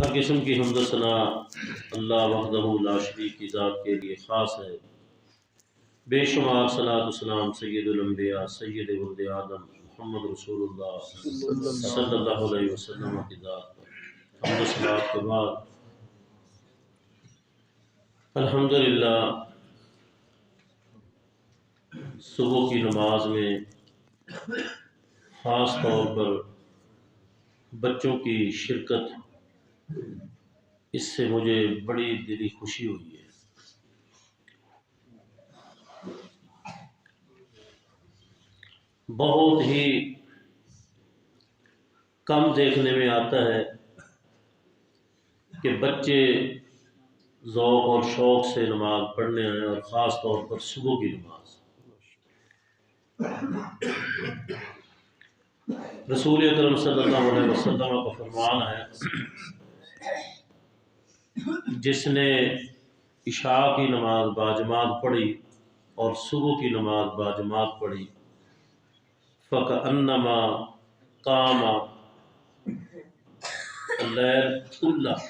ہر قسم کی حمد و ثنا اللہ وحدہ لا شریک کی ذات کے لیے خاص ہے۔ بے شمار صلاۃ و سلام سید الانبیاء سید ولد آدم محمد رسول اللہ صلی اللہ علیہ وسلم کی ذات پر حمد و صلوات کے بعد الحمدللہ صبح کی نماز میں خاص طور پر بچوں کی شرکت، اس سے مجھے بڑی دلی خوشی ہوئی ہے۔ بہت ہی کم دیکھنے میں آتا ہے کہ بچے ذوق اور شوق سے نماز پڑھنے آئیں، اور خاص طور پر صبح کی نماز۔ رسول اکرم صلی اللہ علیہ وسلم کا فرمان ہے، جس نے عشاء کی نماز باجماعت پڑھی اور صبح کی نماز باجماعت پڑھی فَكَأَنَّمَا قَامَ اللیل کُلَّہ،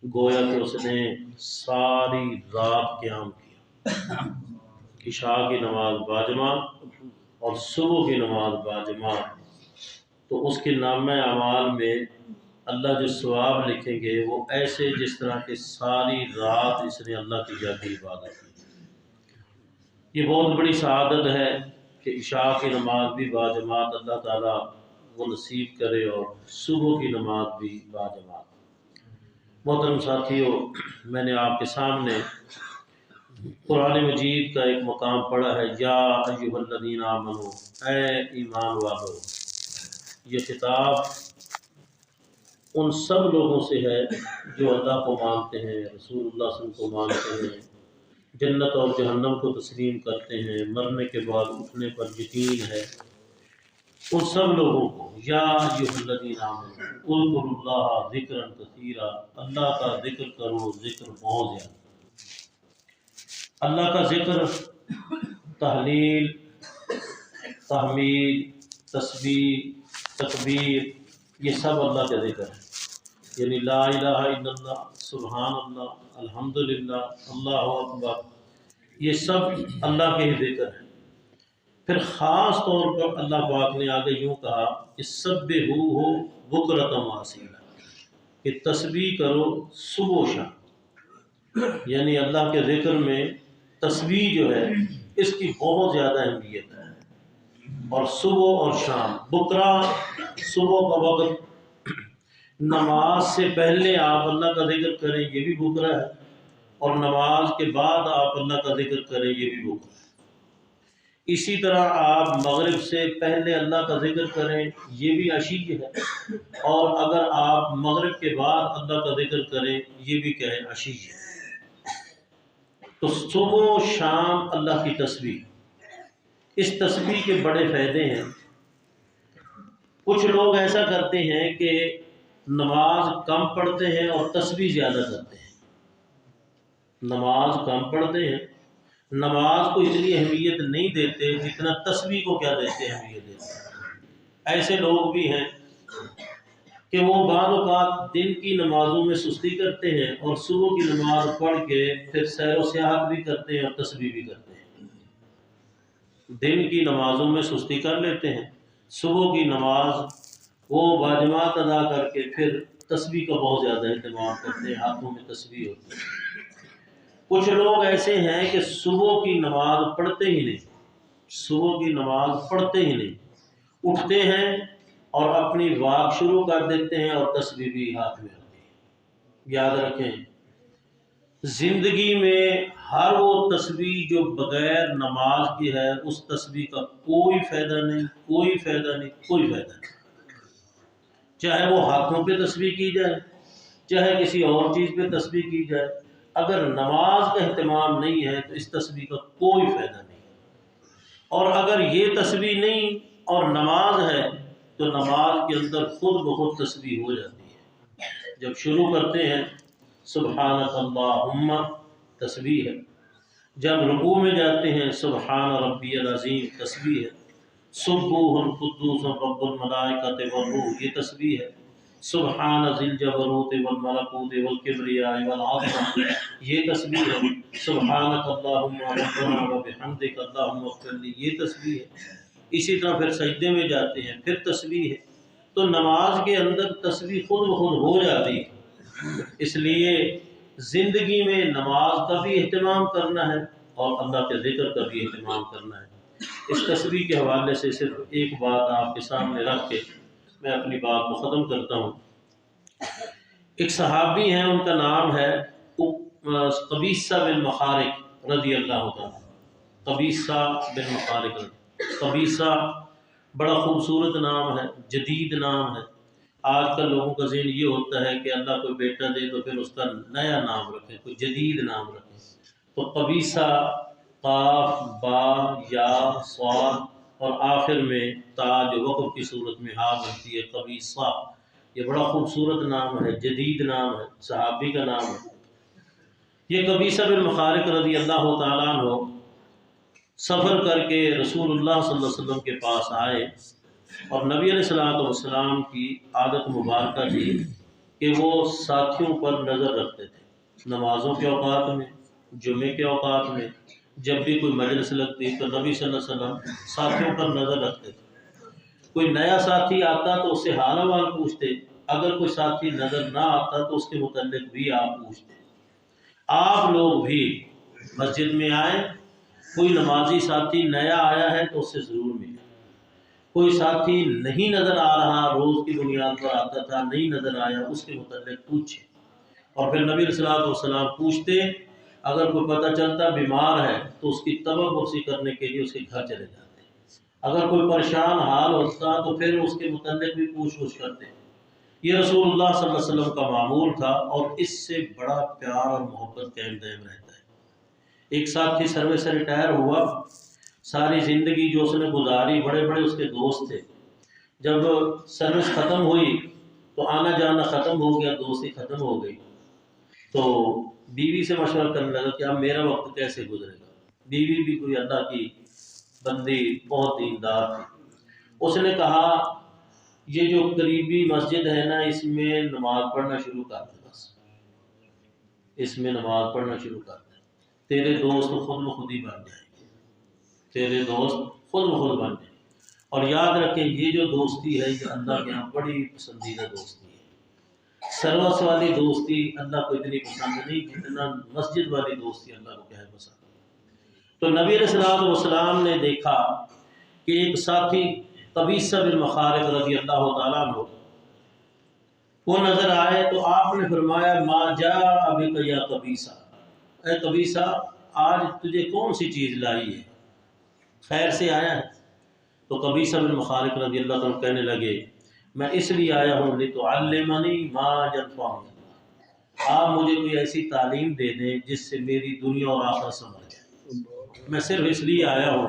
گویا کہ اس نے ساری رات قیام کیا۔ عشاء کی نماز باجماعت اور صبح کی نماز باجماعت، تو اس کے نامہ اعمال میں اللہ جو ثواب لکھیں گے وہ ایسے جس طرح کہ ساری رات اس نے اللہ کی جا کے عبادت کی۔ یہ بہت بڑی سعادت ہے کہ عشاء کی نماز بھی باجماعت اللہ تعالیٰ وہ نصیب کرے، اور صبح کی نماز بھی باجماعت۔ محترم ساتھیو، میں نے آپ کے سامنے قرآن مجید کا ایک مقام پڑھا ہے، یا ایھا الذین آمنوا، اے ایمان والو۔ یہ خطاب ان سب لوگوں سے ہے جو اللہ کو مانتے ہیں، رسول اللہ صلی اللہ علیہ وسلم کو مانتے ہیں، جنت اور جہنم کو تسلیم کرتے ہیں، مرنے کے بعد اٹھنے پر یقین ہے، ان سب لوگوں کو یا ایھا الذین آمنوا اذکروا اللہ ذکرا کثیرا، اللہ کا ذکر کرو، ذکر بہت زیادہ۔ اللہ کا ذکر تحلیل، تحمید، تسبیح، تکبیر، یہ سب اللہ کا ذکر ہے، یعنی لا الہ الا اللہ، سبحان اللہ، الحمدللہ، اللہ اکبر، یہ سب اللہ کے ہی ذکر ہے۔ پھر خاص طور پر اللہ پاک نے آگے یوں کہا کہ سبحوہ بکرۃ واسیلا، کہ تسبیح کرو صبح و شام، یعنی اللہ کے ذکر میں تسبیح جو ہے اس کی بہت زیادہ اہمیت ہے، اور صبح اور شام۔ بکرا صبح کا وقت، نماز سے پہلے آپ اللہ کا ذکر کریں یہ بھی بکرا ہے، اور نماز کے بعد آپ اللہ کا ذکر کریں یہ بھی بکرا ہے۔ اسی طرح آپ مغرب سے پہلے اللہ کا ذکر کریں یہ بھی عشی ہے، اور اگر آپ مغرب کے بعد اللہ کا ذکر کریں یہ بھی کہیں عشی ہے۔ تو صبح و شام اللہ کی تسبیح، اس تسبیح کے بڑے فائدے ہیں۔ کچھ لوگ ایسا کرتے ہیں کہ نماز کم پڑھتے ہیں اور تسبیح زیادہ کرتے ہیں۔ نماز کم پڑھتے ہیں، نماز کو اتنی اہمیت نہیں دیتے جتنا تسبیح کو کیا دیتے ہیں، اہمیت دیتے ہیں۔ ایسے لوگ بھی ہیں کہ وہ بعض اوقات دن کی نمازوں میں سستی کرتے ہیں، اور صبح کی نماز پڑھ کے پھر سیر و سیاحت بھی کرتے ہیں اور تسبیح بھی کرتے ہیں۔ دن کی نمازوں میں سستی کر لیتے ہیں، صبح کی نماز وہ باجماعت ادا کر کے پھر تسبیح کا بہت زیادہ اہتمام کرتے ہیں، ہاتھوں میں تسبیح ہوتی ہے۔ کچھ لوگ ایسے ہیں کہ صبح کی نماز پڑھتے ہی نہیں، صبح کی نماز پڑھتے ہی نہیں، اٹھتے ہیں اور اپنی واک شروع کر دیتے ہیں اور تسبیح بھی ہاتھ میں ہوتی ہے۔ یاد رکھیں، زندگی میں ہر وہ تسبیح جو بغیر نماز کی ہے، اس تسبیح کا کوئی فائدہ نہیں، کوئی فائدہ نہیں، کوئی فائدہ نہیں۔ چاہے وہ ہاتھوں پہ تسبیح کی جائے، چاہے کسی اور چیز پہ تسبیح کی جائے، اگر نماز کا اہتمام نہیں ہے تو اس تسبیح کا کوئی فائدہ نہیں۔ اور اگر یہ تسبیح نہیں اور نماز ہے تو نماز کے اندر خود بخود تسبیح ہو جاتی ہے۔ جب شروع کرتے ہیں سبحانک اللہم، تسبیح ہے۔ جب رکوع میں جاتے ہیں سبحان ربی العظیم، تسبیح ہے۔ سبوح قدوس رب الملائکۃ والروح، یہ تسبیح ہے۔ سبحان ذی الجبروت والملکوت والکبریاء والعظمہ، یہ تسبیح ہے۔ سبحانک اللہم ربنا وبحمدک اللہم اغفر لی، یہ تسبیح ہے۔ اسی طرح پھر سجدے میں جاتے ہیں، پھر تسبیح ہے۔ تو نماز کے اندر تسبیح خود بخود ہو جاتی ہے۔ اس لیے زندگی میں نماز کا بھی اہتمام کرنا ہے اور اللہ کے ذکر کا بھی اہتمام کرنا ہے۔ اس تسبیح کے حوالے سے صرف ایک بات آپ کے سامنے رکھ کے میں اپنی بات کو ختم کرتا ہوں۔ ایک صحابی ہیں، ان کا نام ہے قبیصہ بن مخارق رضی اللہ تعالیٰ۔ قبیصہ بن مخارق قبیصہ بڑا خوبصورت نام ہے، جدید نام ہے۔ آج کل لوگوں کا ذہن یہ ہوتا ہے کہ اللہ کوئی بیٹا دے تو پھر اس کا نیا نام رکھیں، کوئی جدید نام رکھیں۔ تو قبیصہ، قاف با یا صاد اور آخر میں تا جو وقف کی صورت میں ہا بنتی ہے، قبیصہ، یہ بڑا خوبصورت نام ہے، جدید نام ہے، صحابی کا نام ہے۔ یہ قبیصہ بن مخارق رضی اللہ تعالیٰ عنہ سفر کر کے رسول اللہ صلی اللہ علیہ وسلم کے پاس آئے، اور نبی علیہ السلام کی عادت مبارکہ تھی کہ وہ ساتھیوں پر نظر رکھتے تھے، نمازوں کے اوقات میں، جمعے کے اوقات میں، جب بھی کوئی مجلس لگتی تو نبی صلی اللہ علیہ وسلم ساتھیوں پر نظر رکھتے تھے۔ کوئی نیا ساتھی آتا تو اس سے حال احوال پوچھتے، اگر کوئی ساتھی نظر نہ آتا تو اس کے متعلق بھی آپ پوچھتے۔ آپ لوگ بھی مسجد میں آئیں، کوئی نمازی ساتھی نیا آیا ہے تو اس سے ضرور ملے، کوئی ساتھی نہیں نظر آ رہا، روز کی بنیاد پر آتا تھا، نہیں نظر آیا، اس کے متعلق پوچھیں۔ اور پھر نبی علیہ السلام پوچھتے، اگر کوئی پتہ چلتا بیمار ہے تو اس کی تبع پرسی کرنے کے لیے اس کے گھر چلے جاتے، اگر کوئی پریشان حال ہوتا تو پھر اس کے متعلق بھی پوچھ کرتے۔ یہ رسول اللہ صلی اللہ علیہ وسلم کا معمول تھا، اور اس سے بڑا پیار اور محبت قائم دائم رہتا ہے۔ ایک ساتھی سروس سے ریٹائر ہوا، ساری زندگی جو اس نے گزاری، بڑے بڑے اس کے دوست تھے، جب سروس ختم ہوئی تو آنا جانا ختم ہو گیا، دوستی ختم ہو گئی، تو بیوی سے مشورہ کرنے لگا کہ اب میرا وقت کیسے گزرے گا۔ بیوی بھی کوئی اللہ کی بندی، بہت دیندار تھی۔ اس نے کہا یہ جو قریبی مسجد ہے نا، اس میں نماز پڑھنا شروع کر دے، بس اس میں نماز پڑھنا شروع کر دے، تیرے دوست خود بخود ہی بن جائیں گے، تیرے دوست خود بخود بن جائیں گے۔ اور یاد رکھیں یہ جو دوستی ہے یہ اللہ کے یہاں بڑی پسندیدہ دوستی ہے۔ سروس والی دوستی اللہ کو اتنی پسند نہیں جتنا مسجد والی دوستی اللہ کو کیا ہے پسند۔ تو نبی علیہ السلام نے دیکھا کہ ایک ساتھی قبیصہ بن مخارق رضی اللہ تعالیٰ عنہ وہ نظر آئے، تو آپ نے فرمایا ما جاء بک یا قبیصہ، اے قبیصہ آج تجھے کون سی چیز لائی ہے، خیر سے آیا ہے؟ تو قبیصہ بن مخارق رضی اللہ عنہ کہنے لگے میں اس لیے آیا ہوں لتعلمنی ما ينفعني، آپ مجھے کوئی ایسی تعلیم دے دیں جس سے میری دنیا اور آخرت سنور جائے۔ میں صرف اس لیے آیا ہوں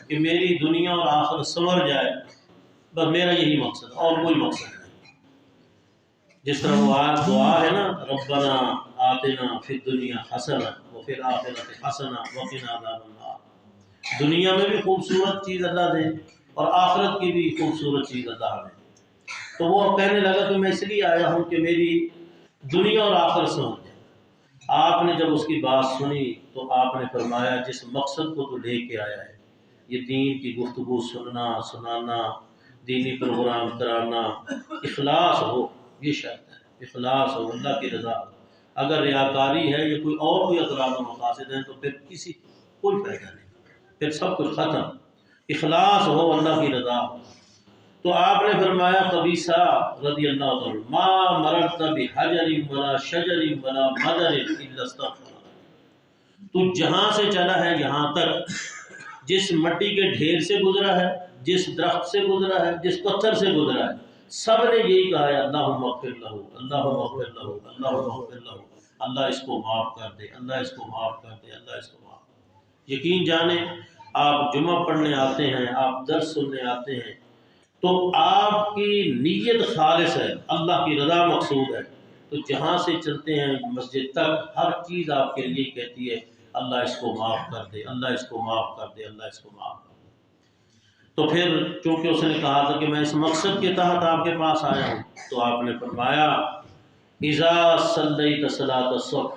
کہ میری دنیا اور آخرت سنور جائے، بس میرا یہی مقصد، اور کوئی مقصد نہیں۔ جس طرح وہ دعا ہے نا، ربنا آتنا فی الدنیا حسنہ وفی الآخرۃ حسنہ وقنا عذاب النار، دنیا میں بھی خوبصورت چیز اللہ دے اور آخرت کی بھی خوبصورت چیز اللہ دے۔ تو وہ کہنے لگا کہ میں اس لیے آیا ہوں کہ میری دنیا اور آخرت سنور جائے۔ آپ نے جب اس کی بات سنی تو آپ نے فرمایا جس مقصد کو تو لے کے آیا ہے، یہ دین کی گفتگو سننا سنانا، دینی پروگرام کرانا، اخلاص ہو، یہ شرط ہے، اخلاص ہو، اللہ کی رضا ہو۔ اگر ریاکاری ہے یا کوئی اور کوئی اغراض و مقاصد ہیں تو پھر کوئی فائدہ نہیں، پھر سب کچھ ختم۔ اخلاص ہو، اللہ کی رضا ہو۔ تو آپ نے فرمایا قبیصہ رضی اللہ عنہ ما مررت بحجر ولا شجر ولا مدر الا استغفر، تو جہاں سے چلا ہے یہاں تک، جس مٹی کے ڈھیر سے گزرا ہے، جس درخت سے گزرا ہے، جس پتھر سے گزرا ہے، سب نے یہی کہا ہے اللہم اغفر لہ، اللہم اغفر لہ، اللہم اغفر لہ، اللہ اس کو معاف کر دے، اللہ اس کو معاف کر دے، اللہ اس کو معاف کر دے۔ یقین جانیں آپ جمعہ پڑھنے آتے ہیں، آپ درس سننے آتے ہیں، تو آپ کی نیت خالص ہے، اللہ کی رضا مقصود ہے، تو جہاں سے چلتے ہیں مسجد تک ہر چیز آپ کے لیے کہتی ہے اللہ اس کو معاف کر دے، اللہ اس کو معاف کر دے، اللہ اس کو معاف کر دے۔ تو پھر چونکہ اس نے کہا تھا کہ میں اس مقصد کے تحت آپ کے پاس آیا ہوں، تو آپ نے فرمایا اذا صلیت صلاۃ الصبح،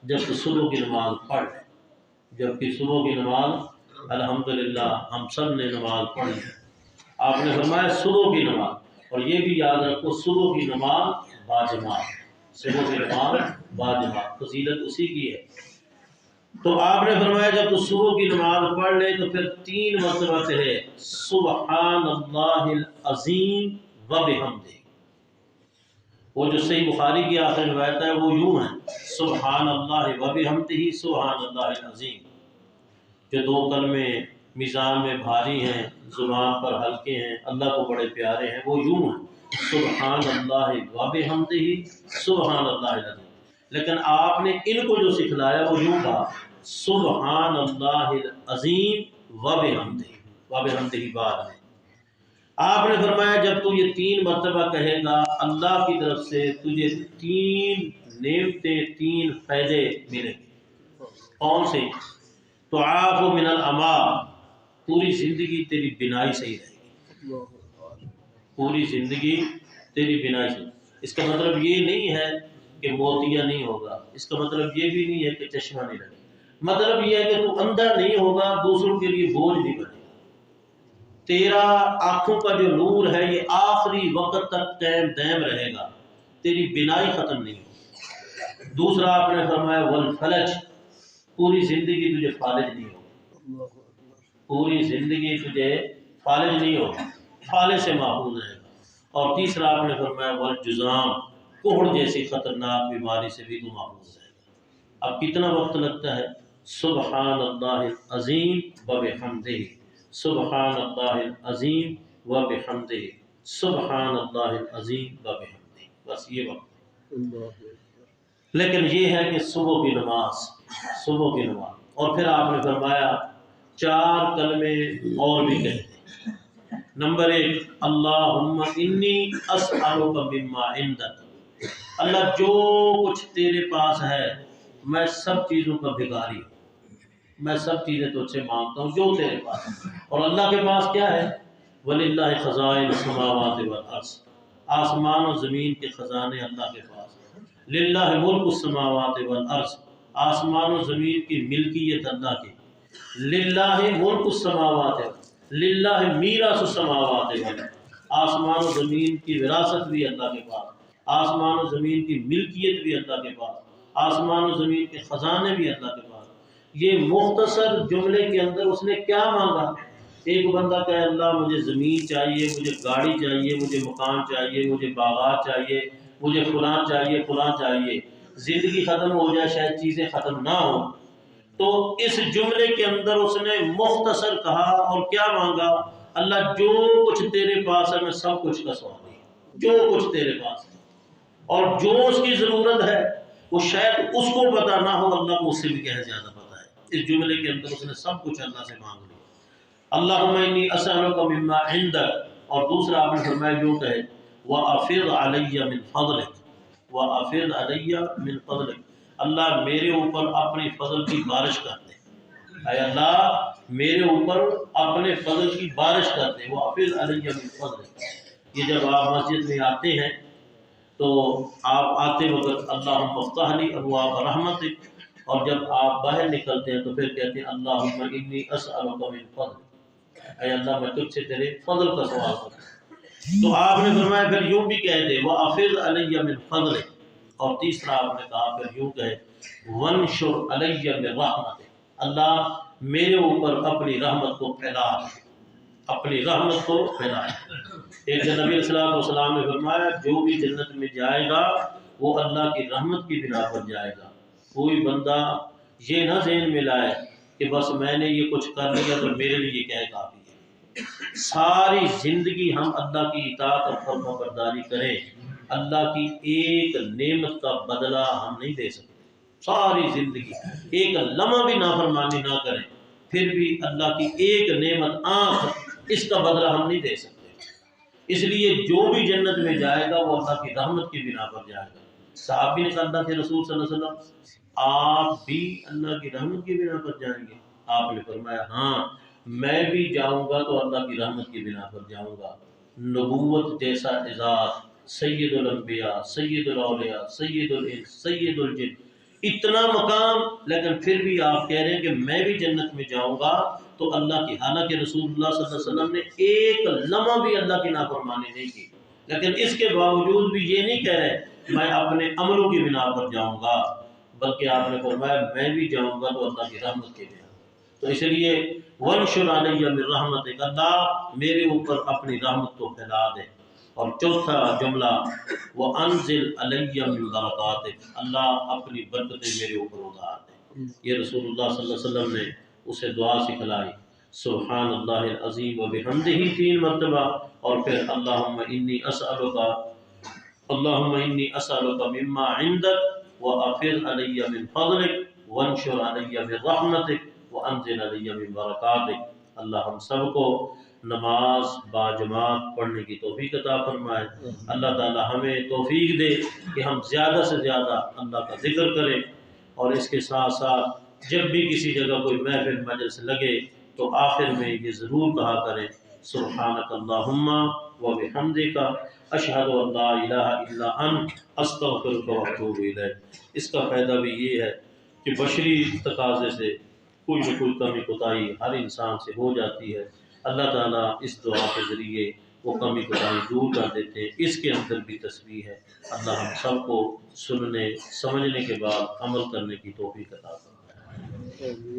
جب تو صبح کی نماز پڑھ، جب کہ صبح کی نماز الحمدللہ ہم سب نے نماز پڑھ لی، آپ نے فرمایا صبح کی نماز، اور یہ بھی یاد رکھو صبح کی نماز باجماعت، صبح کی نماز باجماعت، فضیلت اسی کی ہے۔ تو آپ نے فرمایا جب تو صبح کی نماز پڑھ لے تو پھر 3 مرتبہ کہے سبحان اللہ العظیم و بحمدہ۔ وہ جو صحیح بخاری کی آخری روایت ہے وہ یوں ہے سبحان اللہ و بحمدہ سبحان اللہ العظیم، جو 2 کلمے میزان میں بھاری ہیں، زبان پر ہلکے ہیں، اللہ کو بڑے پیارے ہیں، وہ یوں ہیں سبحان اللہ و بحمدہ سبحان اللہ العظیم۔ لیکن آپ نے ان کو جو سکھلایا وہ یوں کہا سبحان اللہ العظیم و بحمدہ بعد میں۔ آپ نے فرمایا جب تو یہ 3 مرتبہ کہے گا اللہ کی طرف سے تجھے 3 نعمتیں، 3 فائدے ملیں گے۔ کون سے؟ تعاف من العما، پوری زندگی تیری بینائی صحیح رہے گی، پوری زندگی تیری بینائی صحیح۔ اس کا مطلب یہ نہیں ہے کہ موتیا نہیں ہوگا، اس کا مطلب یہ بھی نہیں ہے کہ چشمہ نہیں لگے، مطلب یہ ہے کہ تو اندھا نہیں ہوگا، دوسروں کے لیے بوجھ نہیں بنے گا، تیرا آنکھوں کا جو نور ہے یہ آخری وقت تک قائم دائم رہے گا، تیری بینائی ختم نہیں ہوگی۔ دوسرا آپ نے فرمایا والفلج، پوری زندگی تجھے فالج نہیں ہوگا، پوری زندگی تجھے فالج نہیں ہوگا، فالج سے محفوظ رہے گا۔ اور تیسرا آپ نے فرمایا والجزام، کوہڑ جیسی خطرناک بیماری سے بھی تو محفوظ رہے گا۔ اب کتنا وقت لگتا ہے؟ سبحان اللہ العظیم و بحمدہ سبحان اللہ العظیم و بحمدہ سبحان اللہ العظیم و بحمدہ، بس یہ وقت۔ لیکن یہ ہے کہ صبح کی نماز، صبح کی نماز، اور پھر آپ نے فرمایا 4 کلمے اور بھی کہتے ہیں۔ نمبر 1 اللہم انی اسألک مما عندک، اللہ جو کچھ تیرے پاس ہے میں سب چیزوں کا بھکاری ہوں، میں سب چیزیں تجھ سے مانگتا ہوں جو تیرے پاس ہے۔ اور اللہ کے پاس کیا ہے؟ وَلِلَّهِ خَزَائِنُ السَّمَاوَاتِ وَالْأَرْضِ، آسمان و زمین کے خزانے اللہ کے پاس ہیں۔ لِلَّهِ مُلْكُ السَّمَاوَاتِ وَالْأَرْضِ، آسمان و زمین کی ملکیت اللہ کی۔ لِلَّهِ مُلْكُ السَّمَاوَاتِ، لِلَّهِ مِيرَاثُ السَّمَاوَاتِ وَالْأَرْضِ، آسمان و زمین کی وراثت بھی اللہ کے پاس، آسمان و زمین کی ملکیت بھی اللہ کے پاس، آسمان و زمین کے خزانے بھی اللہ کے پاس۔ یہ مختصر جملے کے اندر اس نے کیا مانگا؟ ایک بندہ کہے اللہ مجھے زمین چاہیے، مجھے گاڑی چاہیے، مجھے مکان چاہیے، مجھے باغات چاہیے، مجھے فلاں چاہیے، فلاں چاہیے، زندگی ختم ہو جائے شاید چیزیں ختم نہ ہو۔ تو اس جملے کے اندر اس نے مختصر کہا اور کیا مانگا؟ اللہ جو کچھ تیرے پاس ہے میں سب کچھ کا سوال ہے، جو کچھ تیرے پاس ہے، اور جو اس کی ضرورت ہے وہ شاید اس کو پتہ نہ ہو، اللہ کو اس سے بھی کہیں زیادہ پتہ ہے۔ اس جملے کے اندر اس نے سب کچھ اللہ سے مانگ لیا۔ اللہم انی اسألک مما عندک، اور دوسرا آپ نے فرمایا جو کہے وَأَفِضْ عَلَيَّ مِنْ فَضْلِكَ، وَأَفِضْ عَلَيَّ مِنْ فَضْلِكَ، اللہ میرے اوپر اپنی فضل کی بارش کر دے، اے اللہ میرے اوپر اپنے فضل کی بارش کر دے۔ وَأَفِضْ عَلَيَّ مِنْ فَضْلِكَ، یہ جب آپ مسجد میں آتے ہیں تو آپ آتے وقت اللہم افتح لی ابواب رحمتک، اور جب آپ باہر نکلتے ہیں تو پھر کہتے ہیں اللہم انی اسألک من فضلک، اے اللہ میں تجھ سے تیرے فضل کا سوال کرتا ہوں۔ تو آپ نے فرمایا پھر یوں بھی کہہ دے وَأَفِضْ عَلَيَّ مِنْ فَضْلِكَ، اور تیسرا آپ نے کہا پھر یوں کہے وَانشُرْ عَلَيَّ مِنْ رَحْمَتِكَ، اللہ میرے اوپر اپنی رحمت کو پھیلا، اپنی رحمت کو پھیلا۔ ایک نبی علیہ السلام نے فرمایا جو بھی جنت میں جائے گا وہ اللہ کی رحمت کی بنا پر جائے گا۔ کوئی بندہ یہ نہ ذہن میں لائے کہ بس میں نے یہ کچھ کر لیا تو میرے لیے کیا کافی ہے۔ ساری زندگی ہم اللہ کی اطاعت اور فرما برداری کریں، اللہ کی ایک نعمت کا بدلہ ہم نہیں دے سکتے۔ ساری زندگی ایک لمحہ بھی نافرمانی نہ کریں، پھر بھی اللہ کی ایک نعمت آنکھ، اس کا بدلہ ہم نہیں دے سکتے۔ اس لیے جو بھی جنت میں جائے گا وہ اللہ کی رحمت کی بنا پر جائے گا۔ صحابی نے کہا اللہ کے رسول صلی اللہ علیہ وسلم آپ بھی اللہ کی رحمت کی بنا پر جائیں گے؟ آپ نے فرمایا ہاں، میں بھی جاؤں گا تو اللہ کی رحمت کی بنا پر جاؤں گا۔ نبوت جیسا اعزاز، سید الانبیاء، سید الاولیاء، سید الانس، سید الجن، اتنا مقام، لیکن پھر بھی آپ کہہ رہے ہیں کہ میں بھی جنت میں جاؤں گا تو اللہ کی، حالانکہ رسول اللہ صلی اللہ علیہ وسلم نے ایک لمحہ بھی اللہ کی نافرمانی نہیں کی، لیکن اس کے باوجود بھی یہ نہیں کہہ رہے میں اپنے عملوں کی بنا پر جاؤں گا، بلکہ آپ نے فرمایا میں بھی جاؤں گا تو اللہ کی رحمت کے بنا۔ تو اس لیے وَانشُرْ عَلَيَّ مِن رَحْمَتِكَ، اللہ میرے اوپر اپنی رحمت کو پھیلا دے۔ اور چوتھا جملہ وَأَنزِلْ عَلَيَّ مِن بَرَكَاتِكَ، اللہ اپنی برکتیں میرے اوپر اتار دے۔ یہ رسول اللہ صلی اللہ علیہ وسلم نے اسے دعا سکھلائی، سبحان اللہ العظیم وبحمدہ 3 مرتبہ، اور پھر اللہم انی اسألک مما عندک وافض علی من فضلک وانشر علی من رحمتک وانزل علی من برکاتک۔ اللہ ہم سب کو نماز باجماعت پڑھنے کی توفیق عطا فرمائے۔ اللہ تعالی ہمیں توفیق دے کہ ہم زیادہ سے زیادہ اللہ کا ذکر کریں، اور اس کے ساتھ ساتھ جب بھی کسی جگہ کوئی محفل مجلس لگے تو آخر میں یہ ضرور کہا کریں سبحانک اللہم وبحمدک اشہد ان لا الہ الا انت استغفرک واتوب الیک۔ اس کا فائدہ بھی یہ ہے کہ بشری تقاضے سے کوئی نہ کوئی کمی کوتاہی ہر انسان سے ہو جاتی ہے، اللہ تعالیٰ اس دعا کے ذریعے وہ کمی کوتاہی دور کر دیتے ہیں۔ اس کے اندر بھی تسبیح ہے۔ اللہ ہم سب کو سننے سمجھنے کے بعد عمل کرنے کی توفیق عطا فرمائے۔